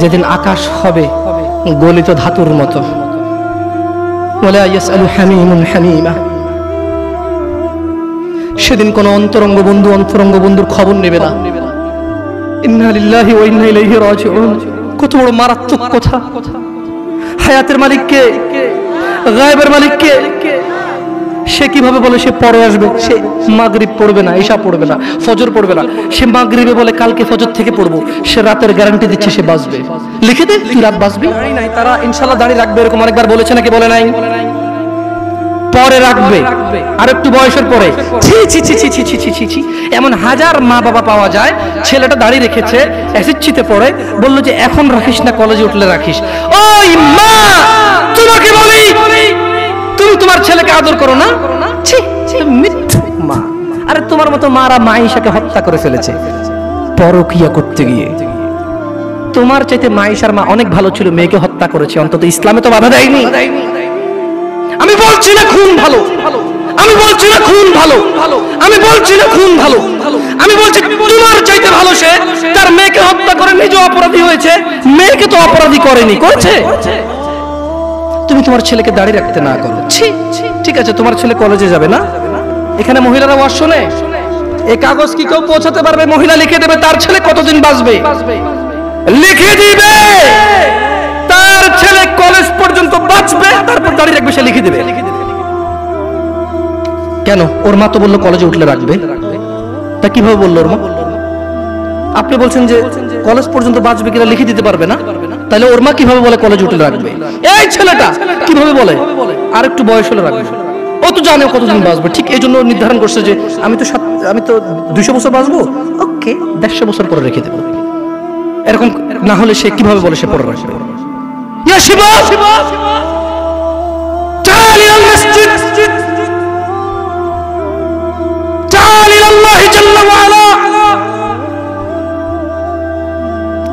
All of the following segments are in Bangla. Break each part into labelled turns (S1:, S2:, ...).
S1: যেদিন আকাশ হবে গলিত ধাতুর মতো, ওয়ালা ইয়াসআলু হামিমুন হামিমা, সেদিন কোন অন্তরঙ্গ বন্ধুর খবর নেবে না। ইন্না লিল্লাহি ওয়া ইন্না ইলাইহি রাজিউন। কত বড় মারাত্মক কথা! হায়াতের মালিক কে? গায়েবের মালিক কে? সে কিভাবে বলে সে পরে আসবে? সে মাগরিব পড়বে না, ইশা পড়বে না, ফজর পড়বে না, সে মাগরিবে বলে কালকে ফজর থেকে পড়বো, সে রাতের গ্যারান্টি দিচ্ছে সে বাঁচবে। লিখে দে তুই রাত বাঁচবি। তারা ইনশাআল্লাহ দাঁড়িয়ে রাখবে, এরকম অনেকবার বলেছে নাকি বলে নাই? পরে রাখবে আর একটু বয়সের পরে। ছি ছি ছি ছি ছি ছি ছি ছি ছি, এমন হাজার মা বাবা পাওয়া যায়, ছেলেটা দাঁড়িয়ে রেখেছে, এসএসসিতে পড়ে, বললো যে এখন রাখিস না, কলেজে উঠলে রাখিস। ওই মা, তোমাকে বলি তুমি তোমার ছেলেকে আদর করো না? ছি ছি, মিথ্যা মা। আরে তোমার মতো মারা মাইশাকে হত্যা করে ফেলেছে পরকিয়া করতে গিয়ে। তোমার চাইতে মাইশার মা অনেক ভালো ছিল, মেয়েকে হত্যা করেছে, অন্তত ইসলামে তো বাধা দেয়নি। আমি বলছি না খুন ভালো, আমি বলছি না খুন ভালো, আমি বলছি না খুন ভালো, আমি বলছি তোমার চাইতে ভালো সে তার মেয়েকে হত্যা করে নিজে অপরাধী হয়েছে, মেয়েকে তো অপরাধী করেনি, করেছে। তুমি তোমার ছেলেকে দাঁড়িয়ে রাখতে না করো। ঠিক আছে, তোমার ছেলে কলেজে যাবে না, এখানে মহিলারা ওয়াজ শোনে, এই কাগজ কি কেউ পৌঁছাতে পারবে? মহিলা লিখে দেবে তার ছেলে কতদিন বাঁচবে, লিখে দিবে তার ছেলে কলেজ পর্যন্ত বাঁচবে, তারপর দাঁড়িয়ে রাখবে, সে লিখে দেবে। কেন? ওর মা তো বললো কলেজে উঠলে রাখবে, তা কিভাবে বললো ওর মা? আপনি বলছেন যে কলেজ পর্যন্ত বাঁচবে কিনা লিখে দিতে পারবে না, তাহলে ওর মা কিভাবে বলে কলেজ উঠলে রাখবে? এই ছেলেটা কিভাবে বলে আর একটু বয়স হলে রাখবে? ও তো জানে কতদিন বাঁচবে, ঠিক এই জন্য নির্ধারণ করছে যে আমি তো 200 বছর বাঁচবো, ওকে 150 বছর পরে রেখে দেবো। এরকম না হলে সে কিভাবে বলে সে পরে রাখবে? ইয়া শিবা, تعال إلى المسجد، تعال إلى الله جل وعلا।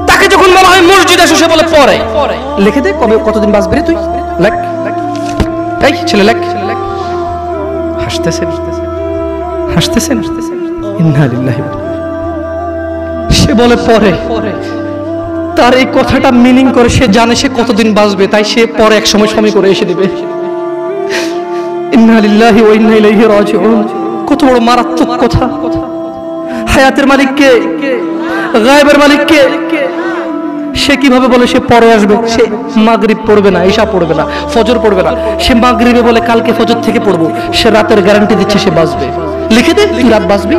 S1: তাকে যখন বলা হয় মসজিদ এসে, সে বলে পরে। লিখে দে কবে কতদিন বাঁচবি রে তুই, লেখ। এই ছেলে লেখ। হাসতেছেন হাসতেছেন, ইন্না লিল্লাহি। সে বলে পরে। তার এই কথাটা মিনিং করে সে জানে সে কতদিন বাঁচবে, তাই সে পরে এক সময় করে এসে দিবে। ইন্না লিল্লাহি ওয়া ইন্না ইলাইহি রাজিউন। কত বড় মারাত্মক কথা! হায়াতের মালিক কে? গায়েবের মালিক কে? সে কিভাবে বলে সে পরে আসবে? সে মাগরিব পড়বে না, ইশা পড়বে না, ফজর পড়বে না, সে মাগরিবে বলে কালকে ফজর থেকে পড়বো, সে রাতের গ্যারান্টি দিচ্ছে সে বাঁচবে। লিখে দে তুই রাত বাঁচবি।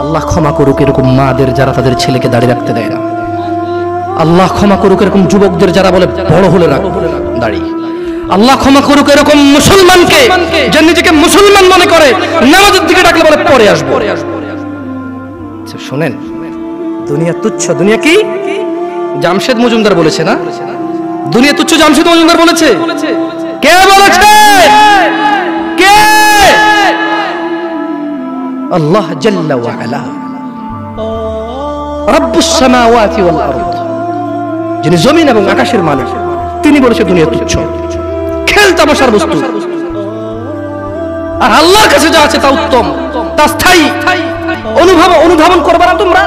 S1: আল্লাহ ক্ষমা করুক এরকম মাদের যারা তাদের ছেলেকে দাঁড়িয়ে রাখতে দেয় না। আল্লাহ ক্ষমা করুক এরকম যুবকদের যারা বলে বড় হলে রাখবো দাঁড়িয়ে। আল্লাহ ক্ষমা করুক এরকম মুসলমানকে যে নিজেকে মুসলমান মনে করে, নামাজের দিকে ডাকলে বলে পরে আসবো। শোনেন, দুনিয়া তুচ্ছ। দুনিয়া কি? জামশেদ মজুমদার বলেছে না, দুনিয়া তুচ্ছ। জামশেদ মজুমদার বলেছে? কে বলেছে? কে? আল্লাহ জাল্লা ওয়া আলা, রব্বুস সামাওয়াতি ওয়াল আরদ, যিনি জমিন এবং আকাশের মালিক, তিনি বলেছে দুনিয়া তুচ্ছ, খেল তামাশার বস্তু। আর আল্লাহর কাছে যা আছে তা উত্তম, তা স্থায়ী। অনুধাবন করবে না তোমরা,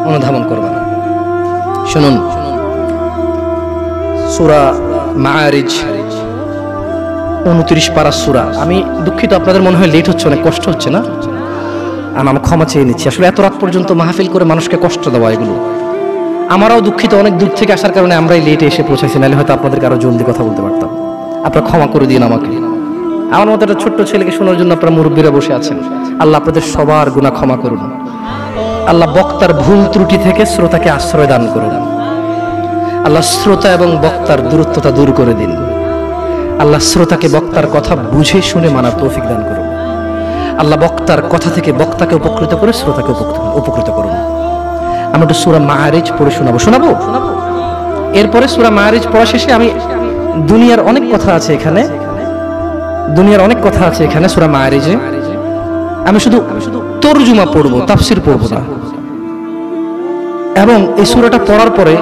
S1: অনুধাবন করবে না। শুনুন, সূরা মাআরিজ 29 পারা সূরা। আমি দুঃখিত, আপনাদের মনে হয় লেট হচ্ছে, অনেক কষ্ট হচ্ছে না? আমি ক্ষমা চেয়ে নিচ্ছি। আসলে এত রাত পর্যন্ত মাহফিল করে মানুষকে কষ্ট দেওয়া, এগুলো আমারও দুঃখিত। অনেক দূর থেকে আসার কারণে আমরাই লেটে এসে পৌঁছাইছি, নাহলে হয়তো আপনাদেরকে আরো জলদি কথা বলতে পারতাম। আপনারা ক্ষমা করে দিন আমাকে। আমার মতো একটা ছোট্ট ছেলেকে শোনার জন্য আপনারা মুরব্বীরা বসে আছেন। আল্লাহ আপনাদের সবার গুনাহ ক্ষমা করুন। আল্লাহ বক্তার ভুল ত্রুটি থেকে শ্রোতাকে আশ্রয় দান করুন। আল্লাহ শ্রোতা এবং বক্তার দূরত্বতা দূর করে দিন। আল্লাহ শ্রোতাকে বক্তার কথা বুঝে শুনে মানার তৌফিক দান করুন। আল্লাহ বক্তার কথা থেকে বক্তাকে উপকৃত করে শ্রোতাকে উপকৃত করুন। আমরা একটু সূরা মাআরিজ পড়ে শোনাবো। এরপরে সূরা মাআরিজ পড়া শেষে আমি দুনিয়ার অনেক কথা আছে এখানে, সূরা মাআরিজে। আমি শুধু তরজুমা পড়বো, তাফসীর পড়বো না। এবং এই সূরাটা পড়ার পরে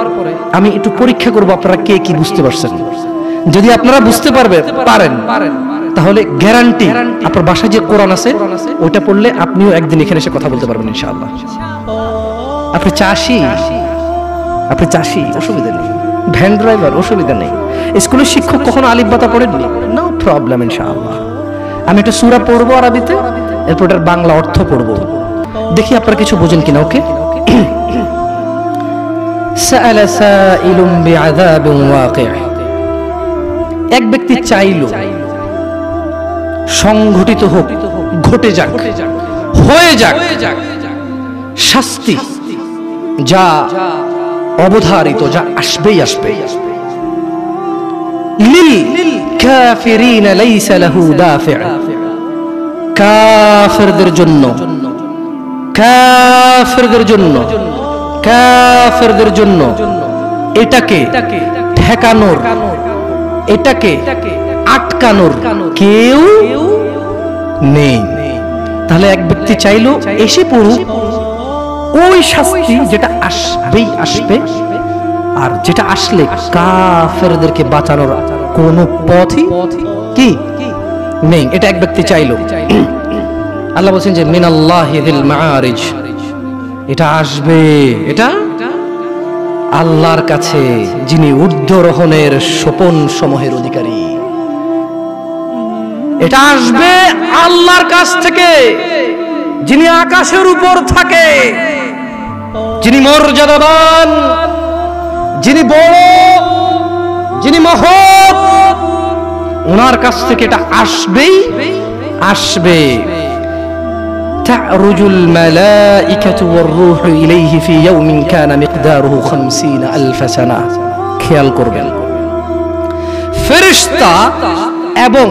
S1: আমি একটু পরীক্ষা করবো আপনারা কে কি বুঝতে পারছেন। যদি আপনারা বুঝতে পারেন তাহলে গ্যারান্টি আপনার বাসায় যে কোরআন আছে ওইটা পড়লে আপনিও একদিন এখানে এসে কথা বলতে পারবেন ইনশাআল্লাহ। আপনি চাষি অসুবিধা নেই, ভ্যান ড্রাইভার অসুবিধা নেই, স্কুলের শিক্ষক কখনো আলিফ বাতা পড়েননি, নো প্রবলেম ইনশাআল্লাহ। আমি একটা সূরা পড়বো আরবিতে, এরপর এটার বাংলা অর্থ পড়বো, দেখি আপনারা কিছু বোঝেন কিনা। ওকে। সাআলা সাইলুম বিআযাবিন ওয়াকি', এক ব্যক্তি চাইল সংঘটিত হোক, ঘটে যাক, হয়ে যাক শাস্তি, যা অবধারিত, যা আসবেই আসবে। লিল কাফিরিনা লাইসা লাহু দাফি', কাফিরদের জন্য, কাফিরদের জন্য, কাফিরদের জন্য এটাকে ঠেকানোর, এটাকে আটকানোর কেউ নেই। তাহলে এক ব্যক্তি চাইলো এসে পড়ুক ওই শাস্তি যেটা আসবেই আসবে, আর যেটা আসলে কাফেরদেরকে বাঁচানোর কোনো পথই কি নেই, এটা এক ব্যক্তি চাইলো। আল্লাহ বলছেন যে মিনাল্লাহি যিল মাআরিজ, এটা আসবে, এটা আল্লাহর কাছে যিনি ঊর্ধ্বরোহণের সোপন সমূহের অধিকারী, এটা আসবে আল্লাহর কাছ থেকে যিনি আকাশের উপর থাকে, যিনি মর্যাদাবান, যিনি বড়, যিনি মহৎ, ওনার কাছ থেকে এটা আসবেই আসবে। তা'রুজুল মালাইকাতু ওয়ার রূহু ইলাইহি ফি ইয়াউমিন কানা মিকদারুহু 50,000 সানা। খেয়াল করবেন, ফেরেশতা এবং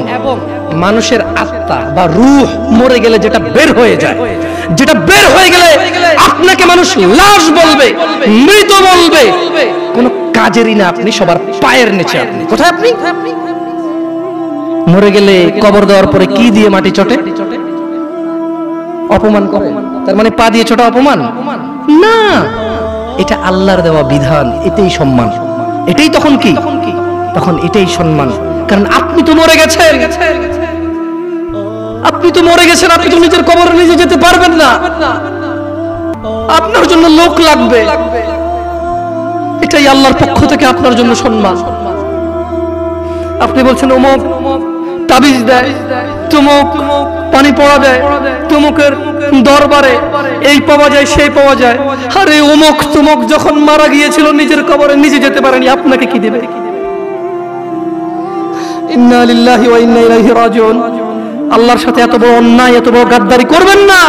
S1: মানুষের আত্মা বা রূহ মরে গেলে যেটা বের হয়ে যায়, যেটা বের হয়ে গেলে আপনাকে মানুষ লাশ বলবে, মৃত বলবে, কোনো কাজেরই না আপনি, সবার পায়ের নিচে আপনি। কোথায় আপনি? মরে গেলে কবর দেওয়ার পরে কি দিয়ে মাটি চটে? অপমান করে, তার মানে পা দিয়ে ছোটা অপমান না, এটা আল্লাহর দেওয়া বিধান, এটাই সম্মান, এটাই তখন কি, তখন এটাই সম্মান। কারণ আপনি তো মরে গেছেন, আপনি তো মরে গেছেন, আপনি তো নিজের কবরে নিজে যেতে পারবেন না, আপনার জন্য লোক লাগবে, এটাই আল্লাহর পক্ষ থেকে আপনার জন্য সম্মান। আপনি বলছেন অমুক তাবিজ দেয়, তুমুক পানি পড়া দেয়, তুমুকের দরবারে এই পাওয়া যায় সেই পাওয়া যায়, আরে অমুক তুমুক যখন মারা গিয়েছিল নিজের কবরে নিজে যেতে পারেনি, আপনাকে কি দেবে? ইন্না লিল্লাহি ওয়া ইন্না ইলাইহি রাজিউন। আল্লাহর সাথে এত বড় অন্যায়, এত বড় গাদ্দারি করবেন না,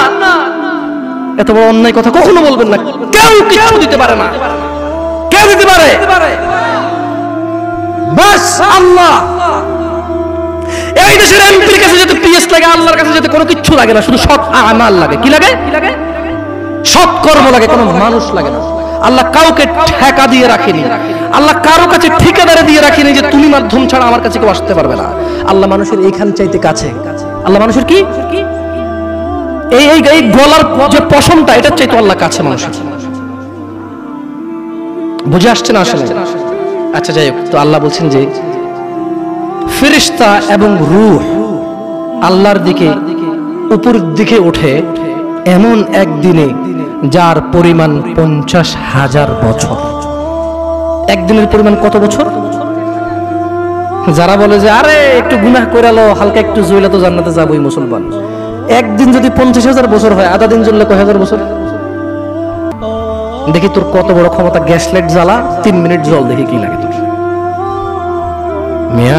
S1: এত বড় অন্যায় কথা কখনো বলবেন না। কেউ কিছু দিতে পারে না, কে দিতে পারে? বাস আল্লাহ। এই দেশের এমপির কাছে যেতে পিএস লাগে, আল্লাহর কাছে যেতে কোনো কিছু লাগে না, শুধু সৎ আমাল লাগে। কি লাগে? সৎ কর্ম লাগে, কোনো মানুষ লাগে না। আল্লাহ কাউকে ঠেকা দিয়ে রাখেনি, আল্লাহ কারো কাছে ঠিকাদারে দিয়ে রাখেনি যে তুমি মাধ্যম ছাড়া আমার কাছে কেউ আসতে পারবে না। আল্লাহ মানুষের এইখান চাইতে কাছে, আল্লাহ মানুষের কি এই এই গলার যে পশমটা, এটা চাইতে আল্লাহ কাছে মানুষের। বুঝে আসছে না আসলে? আচ্ছা যাই হোক, তো আল্লাহ বলছেন যে ফেরেশতা এবং রূহ আল্লাহর দিকে উপরের দিকে ওঠে এমন একদিনে যার পরিমাণ 50,000 বছর। একদিনের পরিমাণ কত বছর? যারা বলে যে আরে একটু গুনাহ কইরালো, হালকা একটু জইলা তো জান্নাতে যাবই মুসলমান, একদিন যদি 50,000 বছর হয়, আধা দিন জ্বললে কয় হাজার বছর? দেখি তোর কত বড় ক্ষমতা, গ্যাস লাইট জ্বালা 3 মিনিট জল, দেখি কি লাগে তোর। মিয়া